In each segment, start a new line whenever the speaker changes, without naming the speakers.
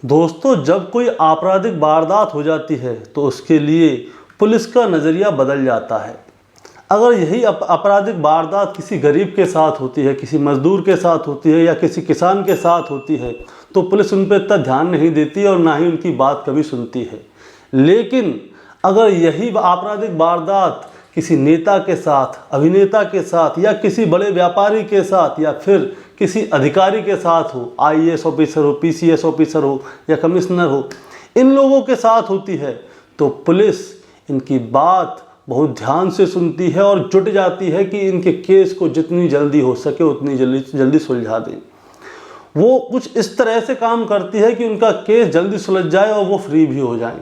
दोस्तों, जब कोई आपराधिक वारदात हो जाती है तो उसके लिए पुलिस का नज़रिया बदल जाता है। अगर यही आपराधिक वारदात किसी गरीब के साथ होती है, किसी मज़दूर के साथ होती है या किसी किसान के साथ होती है तो पुलिस उन पर इतना ध्यान नहीं देती और ना ही उनकी बात कभी सुनती है। लेकिन अगर यही आपराधिक वारदात किसी नेता के साथ, अभिनेता के साथ या किसी बड़े व्यापारी के साथ या फिर किसी अधिकारी के साथ हो, आईएएस ऑफिसर हो, पीसीएस ऑफिसर हो या कमिश्नर हो, इन लोगों के साथ होती है तो पुलिस इनकी बात बहुत ध्यान से सुनती है और जुट जाती है कि इनके केस को जितनी जल्दी हो सके उतनी जल्दी सुलझा दें। वो कुछ इस तरह से काम करती है कि उनका केस जल्दी सुलझ जाए और वो फ्री भी हो जाएं।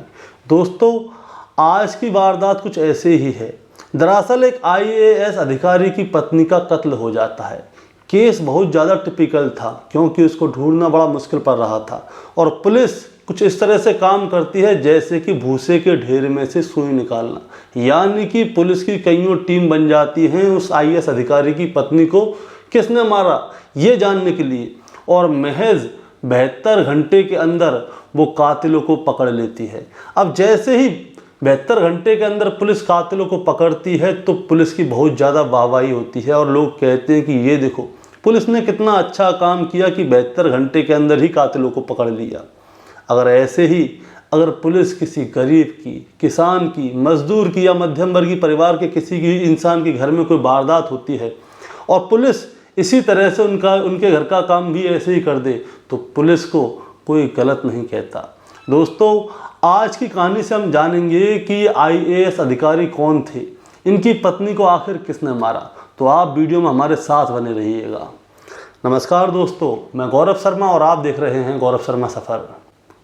दोस्तों, आज की वारदात कुछ ऐसे ही है। दरअसल एक आईएएस अधिकारी की पत्नी का कत्ल हो जाता है। केस बहुत ज़्यादा टिपिकल था क्योंकि उसको ढूंढना बड़ा मुश्किल पड़ रहा था और पुलिस कुछ इस तरह से काम करती है जैसे कि भूसे के ढेर में से सुई निकालना, यानी कि पुलिस की कईयों टीम बन जाती हैं उस आईएएस अधिकारी की पत्नी को किसने मारा ये जानने के लिए, और महज 72 घंटे के अंदर वो कातिलों को पकड़ लेती है। अब जैसे ही 72 घंटे के अंदर पुलिस कातिलों को पकड़ती है तो पुलिस की बहुत ज़्यादा वाहवाही होती है और लोग कहते हैं कि ये देखो पुलिस ने कितना अच्छा काम किया कि 72 घंटे के अंदर ही कातिलों को पकड़ लिया। अगर ऐसे ही अगर पुलिस किसी गरीब की, किसान की, मजदूर की या मध्यम वर्गीय परिवार के किसी भी इंसान के घर में कोई वारदात होती है और पुलिस इसी तरह से उनके घर का काम भी ऐसे ही कर दे तो पुलिस को कोई गलत नहीं कहता। दोस्तों, आज की कहानी से हम जानेंगे कि आईएएस अधिकारी कौन थे, इनकी पत्नी को आखिर किसने मारा। तो आप वीडियो में हमारे साथ बने रहिएगा। नमस्कार दोस्तों, मैं गौरव शर्मा और आप देख रहे हैं गौरव शर्मा सफ़र।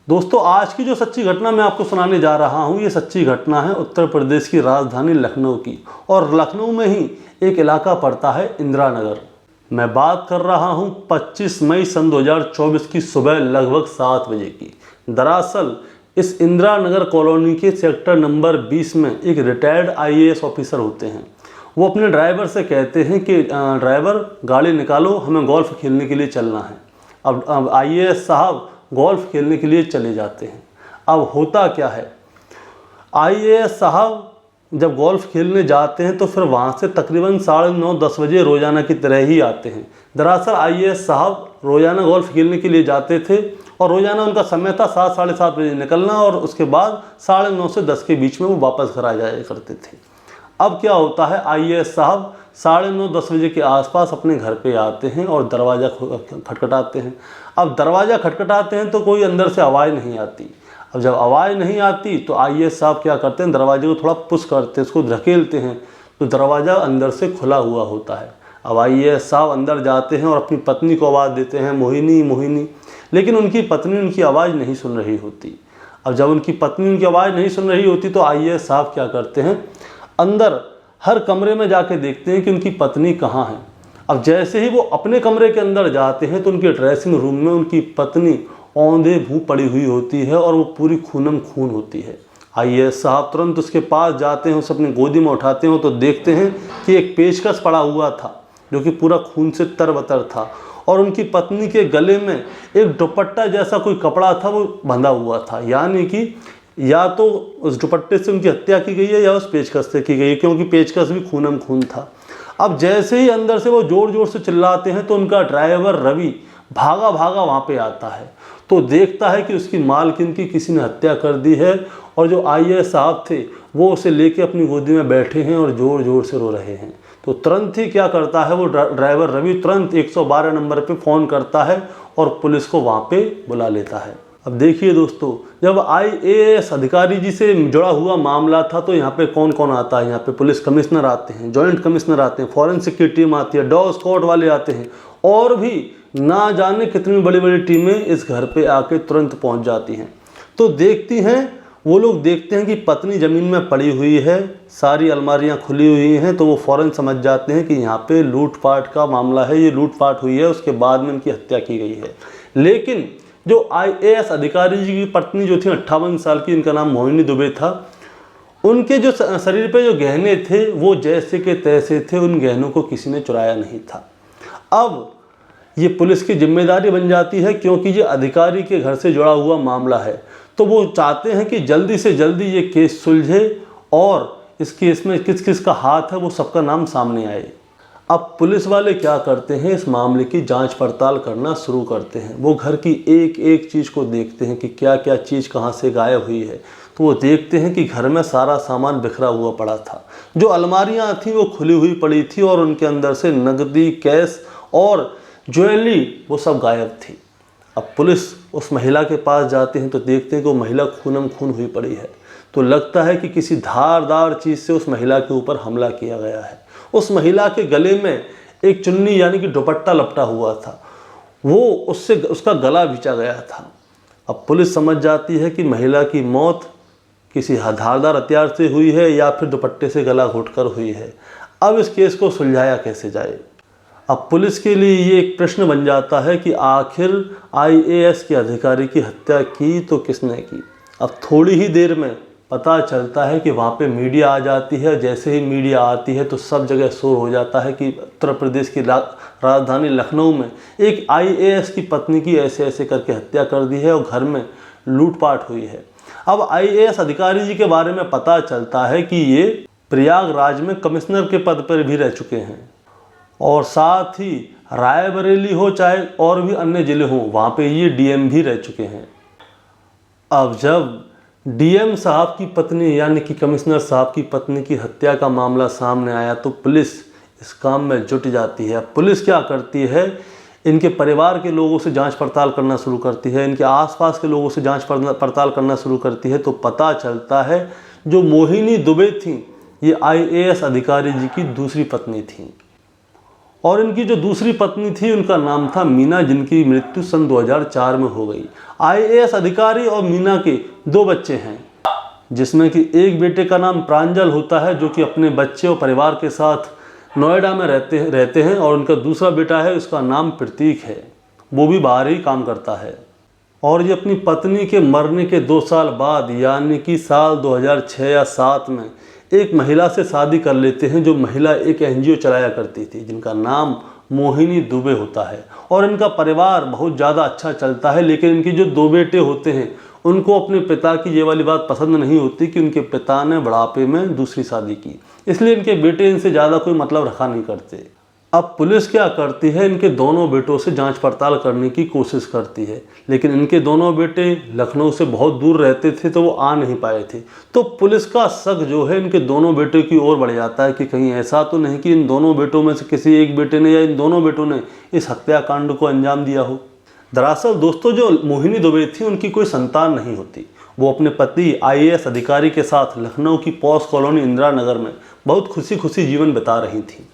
दोस्तों, आज की जो सच्ची घटना मैं आपको सुनाने जा रहा हूँ, ये सच्ची घटना है उत्तर प्रदेश की राजधानी लखनऊ की, और लखनऊ में ही एक इलाका पड़ता है इंदिरा नगर। मैं बात कर रहा हूँ 25 मई सन 2024 की सुबह लगभग 7 बजे की। दरअसल इस इंदिरा नगर कॉलोनी के सेक्टर नंबर 20 में एक रिटायर्ड आईएएस ऑफिसर होते हैं। वो अपने ड्राइवर से कहते हैं कि ड्राइवर गाड़ी निकालो, हमें गोल्फ खेलने के लिए चलना है। अब आईएएस साहब गोल्फ खेलने के लिए चले जाते हैं। अब होता क्या है, आईएएस साहब जब गोल्फ खेलने जाते हैं तो फिर वहाँ से तकरीबन 9:30-10 बजे रोज़ाना की तरह ही आते हैं। दरअसल आईएएस साहब रोज़ाना गोल्फ खेलने के लिए जाते थे और रोज़ाना उनका समय था 7-7:30 बजे निकलना और उसके बाद 9:30 से 10 के बीच में वो वापस घर आ जाया करते थे। अब क्या होता है, आईएएस साहब 9:30-10 बजे के आसपास अपने घर पे आते हैं और दरवाज़ा खटखटाते हैं। अब दरवाज़ा खटखटाते हैं तो कोई अंदर से आवाज़ नहीं आती। अब जब आवाज़ नहीं आती तो आईएएस साहब क्या करते हैं, दरवाजे को थोड़ा पुश करते हैं, उसको धकेलते हैं तो दरवाज़ा अंदर से खुला हुआ होता है। अब आईएएस साहब अंदर जाते हैं और अपनी पत्नी को आवाज़ देते हैं, मोहिनी मोहिनी, लेकिन उनकी पत्नी उनकी आवाज़ नहीं सुन रही होती। अब जब उनकी पत्नी उनकी आवाज़ नहीं सुन रही होती तो आईएएस साहब क्या करते हैं, अंदर हर कमरे में जाके देखते हैं कि उनकी पत्नी कहाँ है। अब जैसे ही वो अपने कमरे के अंदर जाते हैं तो उनके ड्रेसिंग रूम में उनकी पत्नी औंधे मुँह पड़ी हुई होती है और वो पूरी खूनम खून होती है। आईएएस साहब तुरंत उसके पास जाते हैं, उसे अपनी गोदी में उठाते हैं तो देखते हैं कि एक पेचकस पड़ा हुआ था जो कि पूरा खून से तरबतर था और उनकी पत्नी के गले में एक दुपट्टा जैसा कोई कपड़ा था वो बंधा हुआ था, यानी कि या तो उस दुपट्टे से उनकी हत्या की गई है या उस पेचकस से की गई है, क्योंकि पेचकस भी खूनम खून था। अब जैसे ही अंदर से वो ज़ोर ज़ोर से चिल्लाते हैं तो उनका ड्राइवर रवि भागा भागा वहाँ पे आता है तो देखता है कि उसकी मालकिन की किसी ने हत्या कर दी है और जो आईएएस साहब थे वो उसे लेके अपनी गोदी में बैठे हैं और ज़ोर ज़ोर से रो रहे हैं। तो तुरंत ही क्या करता है, वो ड्राइवर रवि तुरंत 112 नंबर पे फ़ोन करता है और पुलिस को वहाँ पे बुला लेता है। अब देखिए दोस्तों, जब आईएएस अधिकारी जी से जुड़ा हुआ मामला था तो यहाँ पे कौन कौन आता है, यहाँ पे पुलिस कमिश्नर आते हैं, जॉइंट कमिश्नर आते हैं, फॉरेंसिक की टीम आती है, डॉग स्क्वाड वाले आते हैं और भी ना जाने कितनी बड़ी बड़ी टीमें इस घर पे आके तुरंत पहुँच जाती हैं। तो देखती हैं, वो लोग देखते हैं कि पत्नी ज़मीन में पड़ी हुई है, सारी अलमारियां खुली हुई हैं, तो वो फ़ौरन समझ जाते हैं कि यहाँ पे लूटपाट का मामला है, ये लूटपाट हुई है, उसके बाद में इनकी हत्या की गई है। लेकिन जो आईएएस अधिकारी जी की पत्नी जो थी 58 साल की, इनका नाम मोहिनी दुबे था, उनके जो शरीर पे जो गहने थे वो जैसे के तैसे थे, उन गहनों को किसी ने चुराया नहीं था। अब ये पुलिस की जिम्मेदारी बन जाती है, क्योंकि ये अधिकारी के घर से जुड़ा हुआ मामला है। तो वो चाहते हैं कि जल्दी से जल्दी ये केस सुलझे और इस केस में किस किस का हाथ है वो सबका नाम सामने आए। अब पुलिस वाले क्या करते हैं, इस मामले की जांच पड़ताल करना शुरू करते हैं। वो घर की एक एक चीज़ को देखते हैं कि क्या क्या चीज़ कहाँ से गायब हुई है। तो वो देखते हैं कि घर में सारा सामान बिखरा हुआ पड़ा था। जो अलमारियाँ थीं वो खुली हुई पड़ी थी और उनके अंदर से नकदी, कैश और ज्वेलरी वो सब गायब थी। अब पुलिस उस महिला के पास जाते हैं तो देखते हैं कि वो महिला खूनम खून हुई पड़ी है। तो लगता है कि किसी धारदार चीज़ से उस महिला के ऊपर हमला किया गया है। उस महिला के गले में एक चुन्नी यानी कि दुपट्टा लपटा हुआ था, वो उसका गला बिचा गया था। अब पुलिस समझ जाती है कि महिला की मौत किसी धारदार हथियार से हुई है या फिर दुपट्टे से गला घोंटकर हुई है। अब इस केस को सुलझाया कैसे जाए। अब पुलिस के लिए ये एक प्रश्न बन जाता है कि आखिर IAS के अधिकारी की हत्या की तो किसने की। अब थोड़ी ही देर में पता चलता है कि वहाँ पे मीडिया आ जाती है। जैसे ही मीडिया आती है तो सब जगह शोर हो जाता है कि उत्तर प्रदेश की राजधानी लखनऊ में एक IAS की पत्नी की ऐसे ऐसे करके हत्या कर दी है और घर में लूटपाट हुई है। अब IAS अधिकारी जी के बारे में पता चलता है कि ये प्रयागराज में कमिश्नर के पद पर भी रह चुके हैं और साथ ही रायबरेली हो चाहे और भी अन्य ज़िले हों, वहाँ पे ये DM भी रह चुके हैं। अब जब DM साहब की पत्नी यानी कि कमिश्नर साहब की पत्नी की हत्या का मामला सामने आया तो पुलिस इस काम में जुट जाती है। पुलिस क्या करती है, इनके परिवार के लोगों से जांच पड़ताल करना शुरू करती है, इनके आसपास के लोगों से जांच पड़ताल करना शुरू करती है। तो पता चलता है जो मोहिनी दुबे थी ये IAS अधिकारी जी की दूसरी पत्नी थी और इनकी जो दूसरी पत्नी थी उनका नाम था मीना, जिनकी मृत्यु सन 2004 में हो गई। IAS अधिकारी और मीना के 2 बच्चे हैं, जिसमें कि एक बेटे का नाम प्रांजल होता है जो कि अपने बच्चे और परिवार के साथ नोएडा में रहते हैं और उनका दूसरा बेटा है, उसका नाम प्रतीक है, वो भी बाहर ही काम करता है। और ये अपनी पत्नी के मरने के 2 साल बाद यानी कि साल 2006 या 7 में एक महिला से शादी कर लेते हैं, जो महिला एक NGO चलाया करती थी जिनका नाम मोहिनी दुबे होता है। और इनका परिवार बहुत ज़्यादा अच्छा चलता है, लेकिन इनके जो 2 बेटे होते हैं उनको अपने पिता की ये वाली बात पसंद नहीं होती कि उनके पिता ने बुढ़ापे में दूसरी शादी की, इसलिए इनके बेटे इनसे ज़्यादा कोई मतलब रखा नहीं करते। अब पुलिस क्या करती है, इनके दोनों बेटों से जांच पड़ताल करने की कोशिश करती है, लेकिन इनके दोनों बेटे लखनऊ से बहुत दूर रहते थे तो वो आ नहीं पाए थे। तो पुलिस का शक जो है इनके दोनों बेटों की ओर बढ़ जाता है कि कहीं ऐसा तो नहीं कि इन दोनों बेटों में से किसी एक बेटे ने या इन दोनों बेटों ने इस हत्याकांड को अंजाम दिया हो। दरअसल दोस्तों, जो मोहिनी दुबे थी उनकी कोई संतान नहीं होती। वो अपने पति IAS अधिकारी के साथ लखनऊ की पॉश कॉलोनी इंदिरा नगर में बहुत खुशी खुशी जीवन बिता रही थी।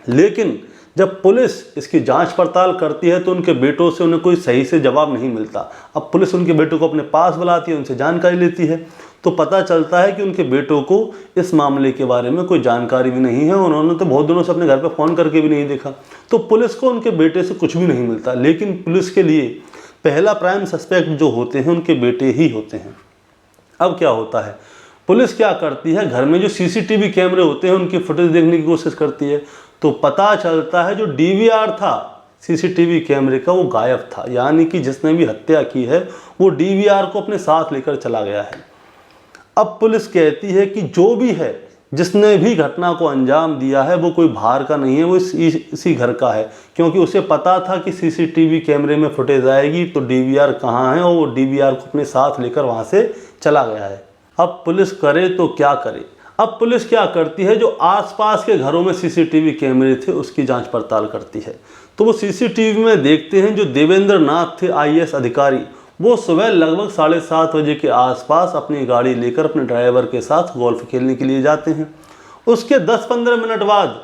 लेकिन जब पुलिस इसकी जांच पड़ताल करती है तो उनके बेटों से उन्हें कोई सही से जवाब नहीं मिलता। अब पुलिस उनके बेटों को अपने पास बुलाती है, उनसे जानकारी लेती है, तो पता चलता है कि उनके बेटों को इस मामले के बारे में कोई जानकारी भी नहीं है। उन्होंने तो बहुत दिनों से अपने घर पर फ़ोन करके भी नहीं देखा। तो पुलिस को उनके बेटे से कुछ भी नहीं मिलता, लेकिन पुलिस के लिए पहला प्राइम सस्पेक्ट जो होते हैं उनके बेटे ही होते हैं। अब क्या होता है, पुलिस क्या करती है, घर में जो CCTV कैमरे होते हैं उनकी फुटेज देखने की कोशिश करती है। तो पता चलता है जो DVR था CCTV कैमरे का वो गायब था, यानी कि जिसने भी हत्या की है वो DVR को अपने साथ लेकर चला गया है। अब पुलिस कहती है कि जो भी है, जिसने भी घटना को अंजाम दिया है वो कोई बाहर का नहीं है, वो इसी घर का है, क्योंकि उसे पता था कि CCTV कैमरे में फुटेज आएगी तो DVR कहाँ है और वो DVR को अपने साथ लेकर वहाँ से चला गया है। अब पुलिस करे तो क्या करे। अब पुलिस क्या करती है, जो आसपास के घरों में CCTV कैमरे थे उसकी जांच पड़ताल करती है। तो वो CCTV में देखते हैं जो देवेंद्र नाथ थे IAS अधिकारी, वो सुबह लगभग 7:30 बजे के आसपास अपनी गाड़ी लेकर अपने ड्राइवर के साथ गोल्फ खेलने के लिए जाते हैं। उसके 10-15 मिनट बाद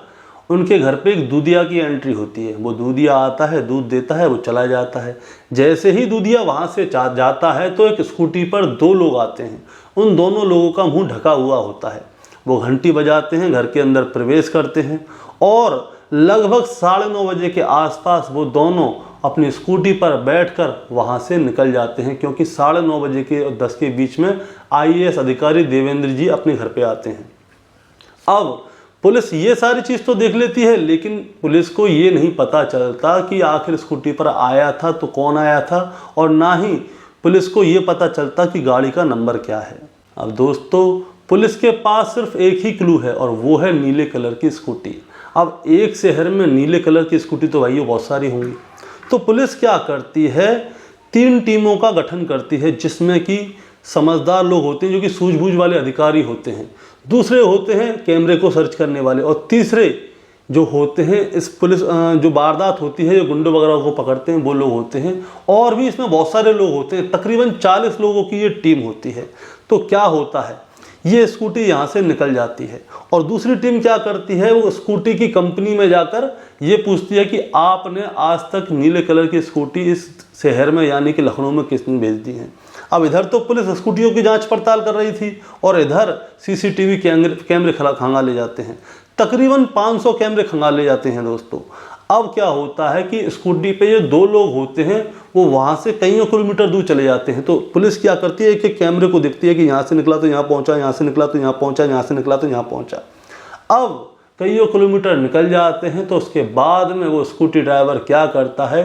उनके घर पे एक दूधिया की एंट्री होती है। वो दूधिया आता है, दूध देता है, वो चला जाता है। जैसे ही दूधिया वहाँ से जाता है तो एक स्कूटी पर 2 लोग आते हैं। उन दोनों लोगों का मुंह ढका हुआ होता है। वो घंटी बजाते हैं, घर के अंदर प्रवेश करते हैं और लगभग 9:30 बजे के आसपास वो दोनों अपनी स्कूटी पर बैठकर वहाँ से निकल जाते हैं, क्योंकि 9:30 बजे के और 10 के बीच में IAS अधिकारी देवेंद्र जी अपने घर पे आते हैं। अब पुलिस ये सारी चीज़ तो देख लेती है, लेकिन पुलिस को ये नहीं पता चलता कि आखिर स्कूटी पर आया था तो कौन आया था, और ना ही पुलिस को ये पता चलता कि गाड़ी का नंबर क्या है। अब दोस्तों, पुलिस के पास सिर्फ एक ही क्लू है और वो है नीले कलर की स्कूटी। अब एक शहर में नीले कलर की स्कूटी तो भाइयों बहुत सारी होंगी। तो पुलिस क्या करती है, 3 टीमों का गठन करती है, जिसमें कि समझदार लोग होते हैं जो कि सूझबूझ वाले अधिकारी होते हैं, दूसरे होते हैं कैमरे को सर्च करने वाले, और तीसरे जो होते हैं इस पुलिस जो वारदात होती है, जो गुंडों वगैरह को पकड़ते हैं, वो लोग होते हैं। और भी इसमें बहुत सारे लोग होते हैं, तकरीबन 40 लोगों की ये टीम होती है। तो क्या होता है, ये स्कूटी यहाँ से निकल जाती है और दूसरी टीम क्या करती है, वो स्कूटी की कंपनी में जाकर ये पूछती है कि आपने आज तक नीले कलर की स्कूटी इस शहर में यानी कि लखनऊ में किसने भेज दी है। अब इधर तो पुलिस स्कूटियों की जांच पड़ताल कर रही थी और इधर सीसीटीवी कैमरे खंगाले जाते हैं। तकरीबन 500 कैमरे खंगाले जाते हैं दोस्तों। अब क्या होता है कि स्कूटी पे ये 2 लोग होते हैं, वो वहाँ से कईयों किलोमीटर दूर चले जाते हैं। तो पुलिस क्या करती है कि कैमरे को देखती है कि यहाँ से निकला तो यहाँ पहुँचा, यहाँ से निकला तो यहाँ पहुँचा, यहाँ से निकला तो यहाँ पहुँचा। अब कईयों किलोमीटर निकल जाते हैं तो उसके बाद में वो स्कूटी ड्राइवर क्या करता है,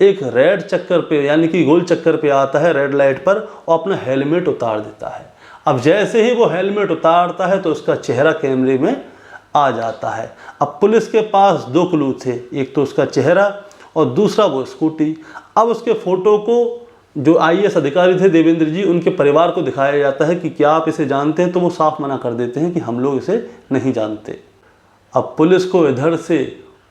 एक रेड चक्कर पे यानी कि गोल चक्कर पे आता है, रेड लाइट पर, और अपना हेलमेट उतार देता है। अब जैसे ही वो हेलमेट उतारता है तो उसका चेहरा कैमरे में आ जाता है। अब पुलिस के पास 2 क्लू थे, एक तो उसका चेहरा और दूसरा वो स्कूटी। अब उसके फ़ोटो को जो IAS अधिकारी थे देवेंद्र जी, उनके परिवार को दिखाया जाता है कि क्या आप इसे जानते हैं, तो वो साफ मना कर देते हैं कि हम लोग इसे नहीं जानते। अब पुलिस को इधर से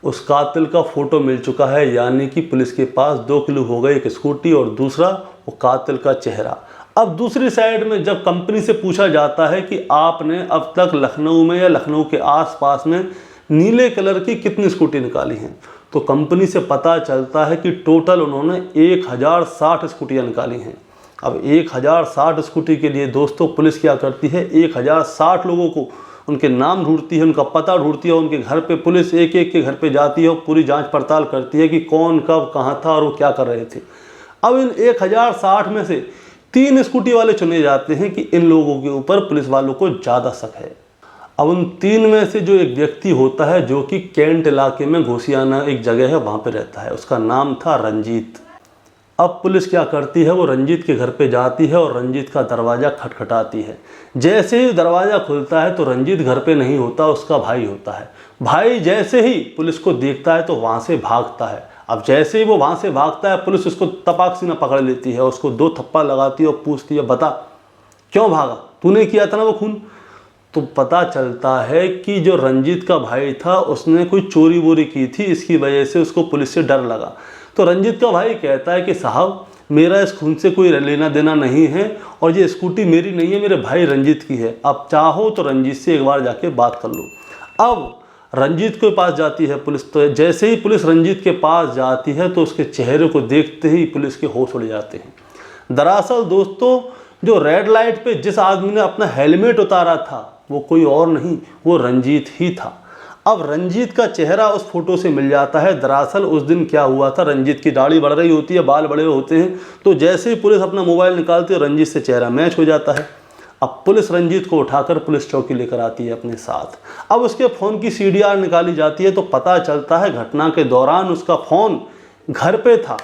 उस कातिल का फ़ोटो मिल चुका है, यानी कि पुलिस के पास 2 क्लू हो गए, एक स्कूटी और दूसरा वो कातिल का चेहरा। अब दूसरी साइड में जब कंपनी से पूछा जाता है कि आपने अब तक लखनऊ में या लखनऊ के आसपास में नीले कलर की कितनी स्कूटी निकाली हैं, तो कंपनी से पता चलता है कि टोटल उन्होंने 1060 स्कूटियाँ निकाली हैं। अब 1060 स्कूटी के लिए दोस्तों पुलिस क्या करती है, 1060 लोगों को उनके नाम ढूंढती है, उनका पता ढूंढती है, उनके घर पे पुलिस एक एक के घर पे जाती है और पूरी जांच पड़ताल करती है कि कौन कब कहाँ था और वो क्या कर रहे थे। अब इन 1060 में से 3 स्कूटी वाले चुने जाते हैं कि इन लोगों के ऊपर पुलिस वालों को ज़्यादा शक है। अब उन 3 में से जो एक व्यक्ति होता है जो कि कैंट इलाके में घोसियाना एक जगह है वहाँ पे रहता है, उसका नाम था रंजीत। अब पुलिस क्या करती है, वो रंजीत के घर पे जाती है और रंजीत का दरवाज़ा खटखटाती है। जैसे ही दरवाज़ा खुलता है तो रंजीत घर पे नहीं होता, उसका भाई होता है। भाई जैसे ही पुलिस को देखता है तो वहाँ से भागता है। अब जैसे ही वो वहाँ से भागता है, पुलिस उसको तपाक सीना पकड़ लेती है, उसको 2 थप्पड़ लगाती है और पूछती है, बता क्यों भागा, तूने किया था ना वो खून। तो पता चलता है कि जो रंजीत का भाई था उसने कोई चोरी वोरी की थी, इसकी वजह से उसको पुलिस से डर लगा। तो रंजीत का भाई कहता है कि साहब मेरा इस खून से कोई लेना देना नहीं है और ये स्कूटी मेरी नहीं है, मेरे भाई रंजीत की है। अब चाहो तो रंजीत से एक बार जाके बात कर लो। अब रंजीत के पास जाती है पुलिस। तो जैसे ही पुलिस रंजीत के पास जाती है तो उसके चेहरे को देखते ही पुलिस के होश उड़ जाते हैं। दरअसल दोस्तों, जो रेड लाइट पे जिस आदमी ने अपना हेलमेट उतारा था वो कोई और नहीं, वो रंजीत ही था। अब रंजीत का चेहरा उस फोटो से मिल जाता है। दरअसल उस दिन क्या हुआ था, रंजीत की दाढ़ी बढ़ रही होती है, बाल बड़े होते हैं, तो जैसे ही पुलिस अपना मोबाइल निकालती है रंजीत से चेहरा मैच हो जाता है। अब पुलिस रंजीत को उठाकर पुलिस चौकी लेकर आती है अपने साथ। अब उसके फ़ोन की CDR निकाली जाती है तो पता चलता है घटना के दौरान उसका फ़ोन घर पे था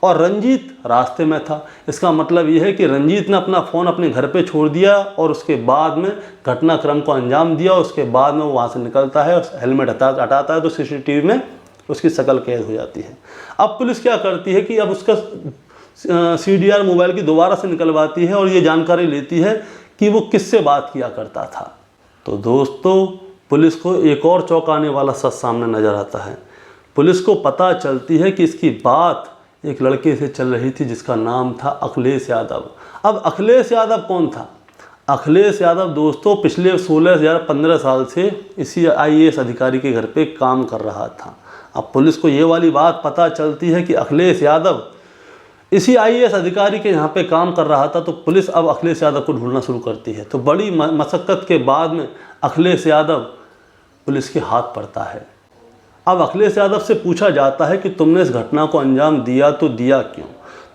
और रंजीत रास्ते में था। इसका मतलब यह है कि रंजीत ने अपना फ़ोन अपने घर पे छोड़ दिया और उसके बाद में घटनाक्रम को अंजाम दिया। उसके बाद में वो वहाँ से निकलता है और हेलमेट हटाता है तो CCTV में उसकी शक्ल कैद हो जाती है। अब पुलिस क्या करती है कि अब उसका CDR मोबाइल की दोबारा से निकलवाती है और ये जानकारी लेती है कि वो किससे बात किया करता था। तो दोस्तों, पुलिस को एक और चौंकाने वाला सच सामने नज़र आता है। पुलिस को पता चलती है कि इसकी बात एक लड़के से चल रही थी जिसका नाम था अखिलेश यादव। अब अखिलेश यादव कौन था? अखिलेश यादव दोस्तों पिछले 16 या 15 साल से इसी IAS अधिकारी के घर पे काम कर रहा था। अब पुलिस को ये वाली बात पता चलती है कि अखिलेश यादव इसी IAS अधिकारी के यहाँ पे काम कर रहा था, तो पुलिस अब अखिलेश यादव को ढूंढना शुरू करती है। तो बड़ी मशक्क़त के बाद में अखिलेश यादव पुलिस के हाथ पड़ता है। अब अखिलेश यादव से पूछा जाता है कि तुमने इस घटना को अंजाम दिया तो दिया क्यों?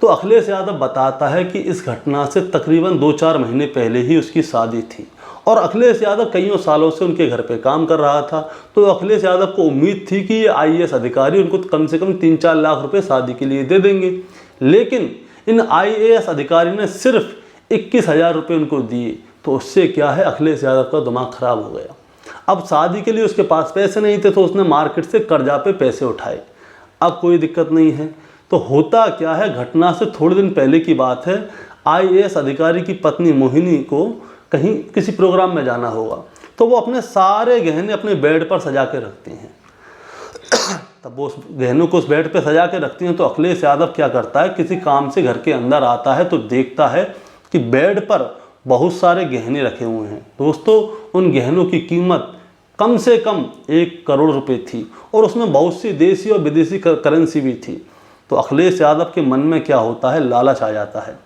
तो अखिलेश यादव बताता है कि इस घटना से तकरीबन 2-4 महीने पहले ही उसकी शादी थी और अखिलेश यादव कईयों सालों से उनके घर पे काम कर रहा था। तो अखिलेश यादव को उम्मीद थी कि ये आईएएस अधिकारी उनको कम से कम 3-4 लाख रुपए शादी के लिए दे देंगे, लेकिन इन आईएएस अधिकारी ने सिर्फ 21,000 रुपये उनको दिए। तो उससे क्या है, अखिलेश यादव का दिमाग खराब हो गया। अब शादी के लिए उसके पास पैसे नहीं थे तो उसने मार्केट से कर्जा पे पैसे उठाए। अब कोई दिक्कत नहीं है। तो होता क्या है, घटना से थोड़े दिन पहले की बात है, आईएएस अधिकारी की पत्नी मोहिनी को कहीं किसी प्रोग्राम में जाना होगा, तो वो अपने सारे गहने अपने बेड पर सजा के रखती हैं। तब वो उस गहनों को उस बेड पे सजा के रखती हैं। तो अखिलेश यादव क्या करता है, किसी काम से घर के अंदर आता है तो देखता है कि बेड पर बहुत सारे गहने रखे हुए हैं। दोस्तों, उन गहनों की कीमत कम से कम 1 करोड़ रुपए थी और उसमें बहुत सी देसी और विदेशी करेंसी भी थी। तो अखिलेश यादव के मन में क्या होता है, लालच आ जाता है।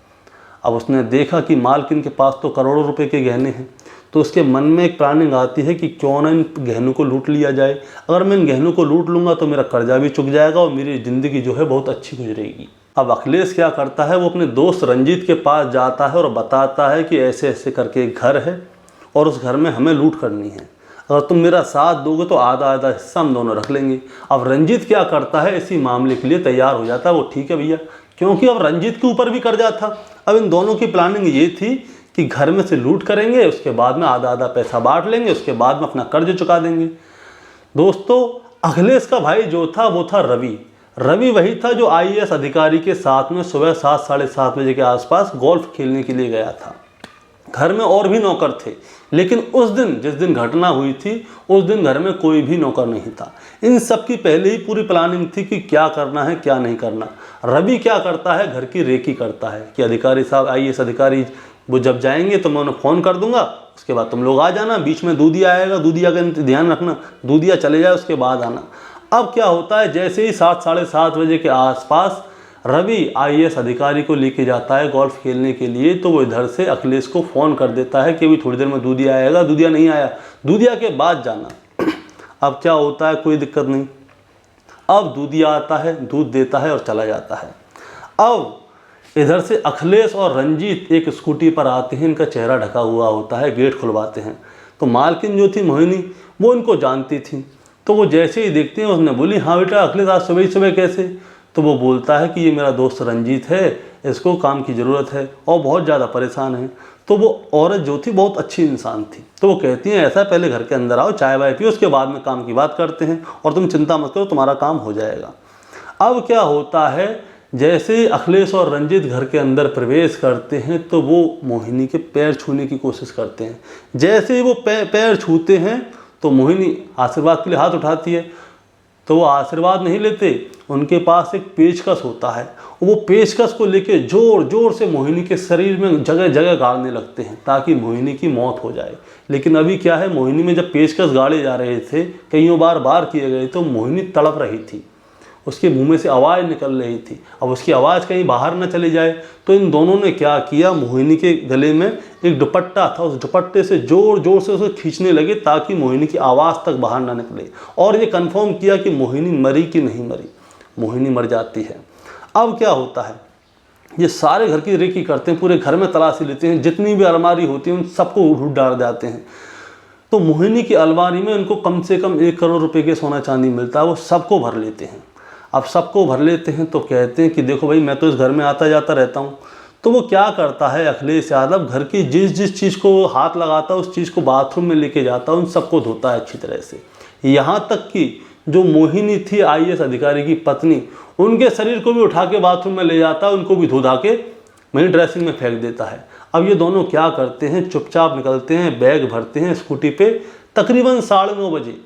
अब उसने देखा कि मालकिन के पास तो करोड़ों रुपए के गहने हैं, तो उसके मन में एक प्लानिंग आती है कि क्यों ना इन गहनों को लूट लिया जाए। अगर मैं इन गहनों को लूट लूँगा तो मेरा कर्जा भी चुक जाएगा और मेरी ज़िंदगी जो है बहुत अच्छी गुजरेगी। अब अखिलेश क्या करता है, वो अपने दोस्त रंजीत के पास जाता है और बताता है कि ऐसे ऐसे करके एक घर है और उस घर में हमें लूट करनी है, अगर तुम मेरा साथ दोगे तो आधा आधा हिस्सा हम दोनों रख लेंगे। अब रंजीत क्या करता है, इसी मामले के लिए तैयार हो जाता है। वो ठीक है भैया, क्योंकि अब रंजीत के ऊपर भी कर्जा था। अब इन दोनों की प्लानिंग ये थी कि घर में से लूट करेंगे, उसके बाद में आधा आधा पैसा बांट लेंगे, उसके बाद में अपना कर्ज चुका देंगे। दोस्तों, अखिलेश का भाई जो था वो था रवि। रवि वही था जो आईएएस अधिकारी के साथ में सुबह 7 साढ़े 7 बजे के आसपास गोल्फ खेलने के लिए गया था। घर में और भी नौकर थे, लेकिन उस दिन जिस दिन घटना हुई थी उस दिन घर में कोई भी नौकर नहीं था। इन सब की पहले ही पूरी प्लानिंग थी कि क्या करना है क्या नहीं करना। रवि क्या करता है, घर की रेकी करता है कि अधिकारी साहब, आईएएस अधिकारी वो जब जाएंगे तो मैं उन्हें फ़ोन कर दूंगा, उसके बाद तुम लोग आ जाना। बीच में दूधिया आएगा, दूधिया का ध्यान रखना, दूधिया चले जाए उसके बाद आना। अब क्या होता है, जैसे ही 7 साढ़े 7 बजे के आसपास रवि आईएएस अधिकारी को लेके जाता है गोल्फ खेलने के लिए, तो वो इधर से अखिलेश को फ़ोन कर देता है कि अभी थोड़ी देर में दूधिया आएगा। दूधिया नहीं आया, दूधिया के बाद जाना। अब क्या होता है, कोई दिक्कत नहीं। अब दूधिया आता है, दूध देता है और चला जाता है। अब इधर से अखिलेश और रंजीत एक स्कूटी पर आते हैं, इनका चेहरा ढका हुआ होता है, गेट खुलवाते हैं। तो मालकिन जो थी मोहिनी, वो इनको जानती थी। तो वो जैसे ही देखते हैं, उसने बोली, हाँ बेटा अखिलेश आज सुबह ही सुबह कैसे? तो वो बोलता है कि ये मेरा दोस्त रंजीत है, इसको काम की ज़रूरत है और बहुत ज़्यादा परेशान है। तो वो औरत जो थी बहुत अच्छी इंसान थी। तो वो कहती हैं, ऐसा पहले घर के अंदर आओ, चाय वाय पियो, उसके बाद में काम की बात करते हैं और तुम चिंता मत करो, तुम्हारा काम हो जाएगा। अब क्या होता है, जैसे ही अखिलेश और रंजीत घर के अंदर प्रवेश करते हैं तो वो मोहिनी के पैर छूने की कोशिश करते हैं। जैसे ही वो पैर छूते हैं तो मोहिनी आशीर्वाद के लिए हाथ उठाती है, तो वो आशीर्वाद नहीं लेते, उनके पास एक पेचकस होता है। वो पेचकस को लेके जोर जोर से मोहिनी के शरीर में जगह जगह गाड़ने लगते हैं ताकि मोहिनी की मौत हो जाए। लेकिन अभी क्या है, मोहिनी में जब पेचकस गाड़े जा रहे थे, कईयों बार किए गए, तो मोहिनी तड़प रही थी, उसके मुंह में से आवाज़ निकल रही थी। अब उसकी आवाज़ कहीं बाहर न चली जाए, तो इन दोनों ने क्या किया, मोहिनी के गले में एक दुपट्टा था, उस दुपट्टे से जोर जोर से उसे खींचने लगे ताकि मोहिनी की आवाज़ तक बाहर ना निकले, और ये कंफर्म किया कि मोहिनी मरी कि नहीं मरी। मोहिनी मर जाती है। अब क्या होता है, ये सारे घर की रेकी करते हैं, पूरे घर में तलाशी लेते हैं, जितनी भी अलमारी होती है उन सबको ढूंढ डाल जाते हैं। तो मोहिनी की अलमारी में उनको कम से कम 1 करोड़ रुपए के सोना चांदी मिलता है, वो सबको भर लेते हैं। अब सबको भर लेते हैं तो कहते हैं कि देखो भाई, मैं तो इस घर में आता जाता रहता हूँ। तो वो क्या करता है, अखिलेश यादव घर की जिस चीज़ को हाथ लगाता है उस चीज़ को बाथरूम में लेके जाता है, उन सबको धोता है अच्छी तरह से। यहाँ तक कि जो मोहिनी थी आईएएस अधिकारी की पत्नी, उनके शरीर को भी उठा के बाथरूम में ले जाता है, उनको भी धो धा के वहीं ड्रेसिंग में फेंक देता है। अब ये दोनों क्या करते हैं, चुपचाप निकलते हैं, बैग भरते हैं स्कूटी पे। तकरीबन 9:30 बजे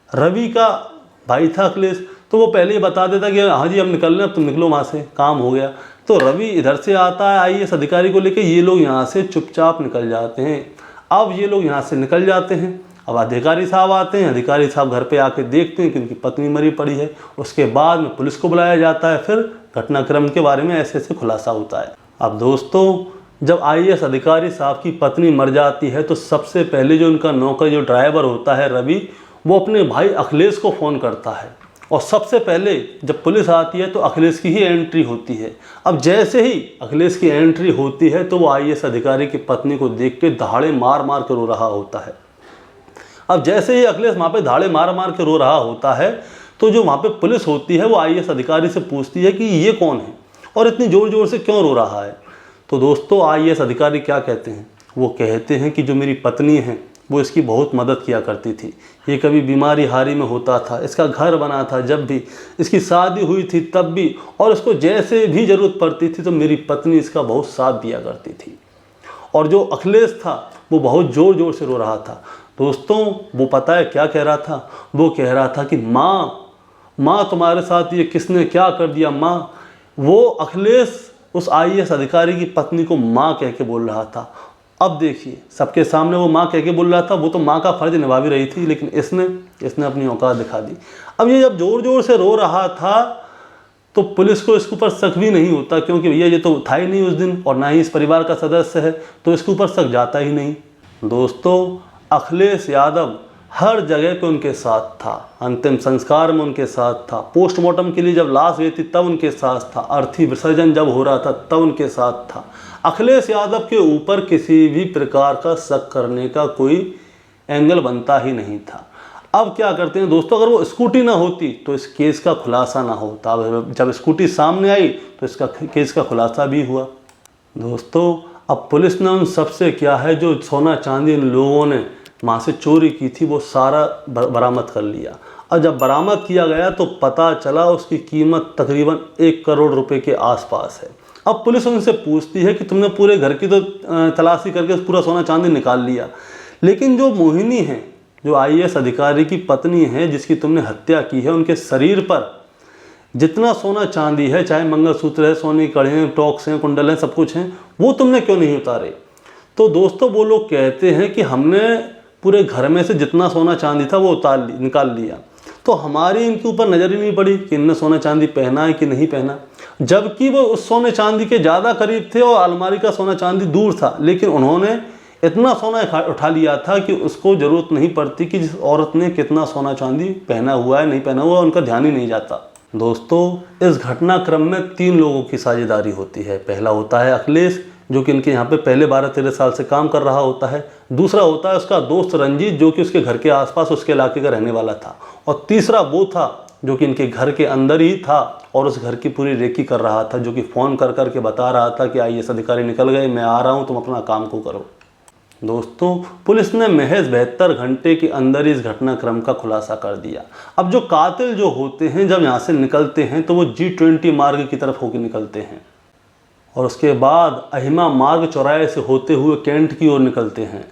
रवि का भाई था अखिलेश, तो वो पहले ही बता देता कि हाँ जी हम निकल रहे हैं, अब तुम निकलो वहाँ से, काम हो गया। तो रवि इधर से आता है आईएएस अधिकारी को लेके, ये लोग यहाँ से चुपचाप निकल जाते हैं। अब ये लोग यहाँ से निकल जाते हैं, अब अधिकारी साहब आते हैं। अधिकारी साहब घर पे आके देखते हैं कि उनकी पत्नी मरी पड़ी है। उसके बाद में पुलिस को बुलाया जाता है, फिर घटनाक्रम के बारे में ऐसे ऐसे खुलासा होता है। अब दोस्तों, जब आईएएस अधिकारी साहब की पत्नी मर जाती है तो सबसे पहले जो उनका नौकर, जो ड्राइवर होता है रवि, वो अपने भाई अखिलेश को फ़ोन करता है और सबसे पहले जब पुलिस आती है तो अखिलेश की ही एंट्री होती है। अब जैसे ही अखिलेश की एंट्री होती है तो वो आईएएस अधिकारी की पत्नी को देख के दहाड़े मार मार कर रो रहा होता है। अब जैसे ही अखिलेश वहाँ पे दहाड़े मार मार के रो रहा होता है तो जो वहाँ पे पुलिस होती है वो आईएएस अधिकारी से पूछती है कि ये कौन है और इतनी ज़ोर ज़ोर से क्यों रो रहा है। तो दोस्तों आईएएस अधिकारी क्या कहते हैं, वो कहते हैं कि जो मेरी पत्नी है वो इसकी बहुत मदद किया करती थी। ये कभी बीमारी हारी में होता था, इसका घर बना था जब भी, इसकी शादी हुई थी तब भी, और इसको जैसे भी ज़रूरत पड़ती थी तो मेरी पत्नी इसका बहुत साथ दिया करती थी। और जो अखिलेश था वो बहुत ज़ोर ज़ोर से रो रहा था। दोस्तों वो पता है क्या कह रहा था, वो कह रहा था कि माँ तुम्हारे साथ ये किसने क्या कर दिया माँ। वो अखिलेश उस आईएएस अधिकारी की पत्नी को माँ कह के बोल रहा था। अब देखिए सबके सामने वो माँ कह के बोल रहा था, वो तो माँ का फर्ज निभा भी रही थी, लेकिन इसने अपनी औकात दिखा दी। अब ये जब ज़ोर ज़ोर से रो रहा था तो पुलिस को इसके ऊपर शक भी नहीं होता, क्योंकि भैया ये तो था ही नहीं उस दिन और ना ही इस परिवार का सदस्य है, तो इसके ऊपर शक जाता ही नहीं। दोस्तों अखिलेश यादव हर जगह पे उनके साथ था, अंतिम संस्कार में उनके साथ था, पोस्टमार्टम के लिए जब लाश गई थी तब उनके साथ था, अर्थी विसर्जन जब हो रहा था तब उनके साथ था। अखिलेश यादव के ऊपर किसी भी प्रकार का शक करने का कोई एंगल बनता ही नहीं था। अब क्या करते हैं दोस्तों, अगर वो स्कूटी ना होती तो इस केस का खुलासा ना होता। जब स्कूटी सामने आई तो इसका केस का खुलासा भी हुआ। दोस्तों अब पुलिस ने उन सबसे क्या है, जो सोना चांदी इन लोगों ने वहाँ से चोरी की थी वो सारा बरामद कर लिया। और जब बरामद किया गया तो पता चला उसकी कीमत तकरीबन 1 करोड़ रुपए के आसपास है। अब पुलिस उनसे पूछती है कि तुमने पूरे घर की तो तलाशी करके पूरा सोना चांदी निकाल लिया, लेकिन जो मोहिनी है, जो आईएएस अधिकारी की पत्नी है जिसकी तुमने हत्या की है, उनके शरीर पर जितना सोना चांदी है, चाहे मंगलसूत्र है, सोने की कड़े हैं, टॉक्स हैं, कुंडल हैं, सब कुछ हैं, वो तुमने क्यों नहीं उतारे। तो दोस्तों वो लोग कहते हैं कि हमने पूरे घर में से जितना सोना चांदी था वो निकाल लिया, तो हमारी इनके ऊपर नज़र ही नहीं पड़ी कि इनने सोना चांदी पहना है कि नहीं पहना, जबकि वो उस सोने चांदी के ज़्यादा करीब थे और अलमारी का सोना चांदी दूर था, लेकिन उन्होंने इतना सोना उठा लिया था कि उसको ज़रूरत नहीं पड़ती कि जिस औरत ने कितना सोना चांदी पहना हुआ है नहीं पहना हुआ, उनका ध्यान ही नहीं जाता। दोस्तों इस घटनाक्रम में 3 लोगों की साझेदारी होती है। पहला होता है अखिलेश, जो कि इनके यहाँ पे पहले 12-13 साल से काम कर रहा होता है। दूसरा होता है उसका दोस्त रंजीत, जो कि उसके घर के आसपास उसके इलाके का रहने वाला था। और तीसरा वो था जो कि इनके घर के अंदर ही था और उस घर की पूरी रेकी कर रहा था, जो कि फ़ोन कर कर के बता रहा था कि आईएएस अधिकारी निकल गए, मैं आ रहा हूँ, तुम अपना काम को करो। दोस्तों पुलिस ने महज 72 घंटे के अंदर इस घटनाक्रम का खुलासा कर दिया। अब जो कातिल जो होते हैं जब यहाँ से निकलते हैं तो वो G20 मार्ग की तरफ होकर निकलते हैं और उसके बाद अहिमा मार्ग चौराहे से होते हुए कैंट की ओर निकलते हैं।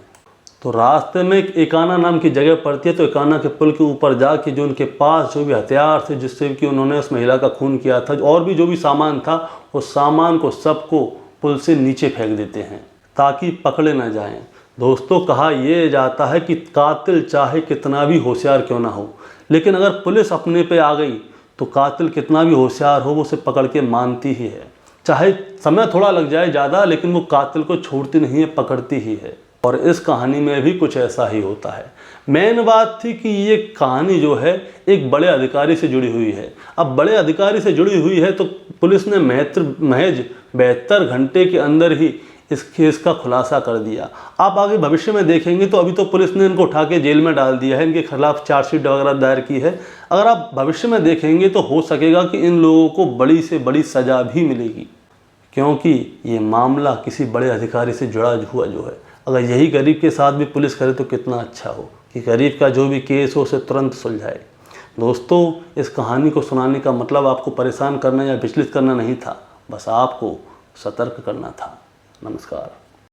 तो रास्ते में एक एकाना नाम की जगह पड़ती है, तो एकाना के पुल के ऊपर जाके जो उनके पास जो भी हथियार थे जिससे कि उन्होंने उस महिला का खून किया था और भी जो भी सामान था, उस सामान को सबको पुल से नीचे फेंक देते हैं ताकि पकड़े ना जाएं। दोस्तों कहा यह जाता है कि कातिल चाहे कितना भी होशियार क्यों ना हो, लेकिन अगर पुलिस अपने पे आ गई तो कातिल कितना भी होशियार हो वो उसे पकड़ के मानती ही है, चाहे समय थोड़ा लग जाए ज़्यादा, लेकिन वो कातिल को छोड़ती नहीं है, पकड़ती ही है। और इस कहानी में भी कुछ ऐसा ही होता है। मेन बात थी कि ये कहानी जो है एक बड़े अधिकारी से जुड़ी हुई है। अब बड़े अधिकारी से जुड़ी हुई है तो पुलिस ने महज 72 घंटे के अंदर ही इस केस का खुलासा कर दिया। आप आगे भविष्य में देखेंगे तो अभी तो पुलिस ने इनको उठा के जेल में डाल दिया है, इनके खिलाफ चार्जशीट वगैरह दायर की है। अगर आप भविष्य में देखेंगे तो हो सकेगा कि इन लोगों को बड़ी से बड़ी सज़ा भी मिलेगी, क्योंकि ये मामला किसी बड़े अधिकारी से जुड़ा हुआ जो है। अगर यही गरीब के साथ भी पुलिस करे तो कितना अच्छा हो कि गरीब का जो भी केस हो उसे तुरंत सुलझाए। दोस्तों इस कहानी को सुनाने का मतलब आपको परेशान करना या विचलित करना नहीं था, बस आपको सतर्क करना था। नमस्कार।